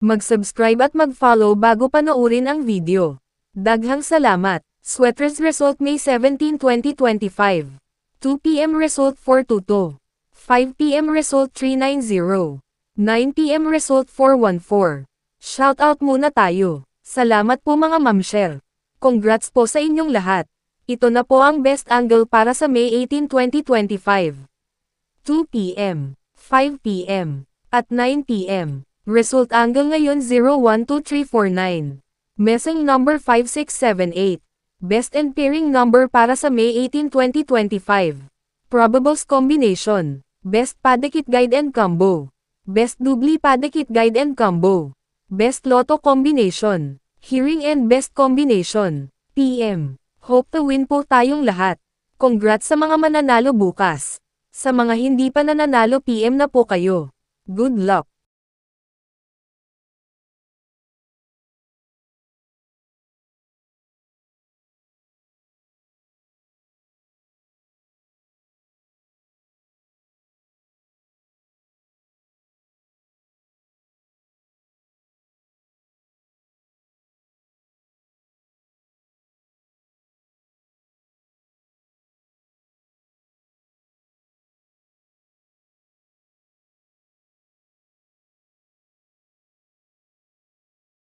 Mag-subscribe at mag-follow bago panoorin ang video. Daghang salamat. Sweaters result May 17, 2025. 2 p.m. result 422. 5 p.m. result 390. 9 p.m. result 414. Shoutout muna tayo. Salamat po mga mamshare. Congrats po sa inyong lahat. Ito na po ang best angle para sa May 18, 2025. 2 p.m., 5 p.m., at 9 p.m. Result angle ngayon 012349. Messing number 5678. Best and pairing number para sa May 18, 2025. Probables combination. Best Padakit Guide and Combo. Best Doubly Padakit Guide and Combo. Best Lotto Combination. Hearing and Best Combination. PM. Hope to win po tayong lahat. Congrats sa mga mananalo bukas. Sa mga hindi pa nananalo PM na po kayo. Good luck.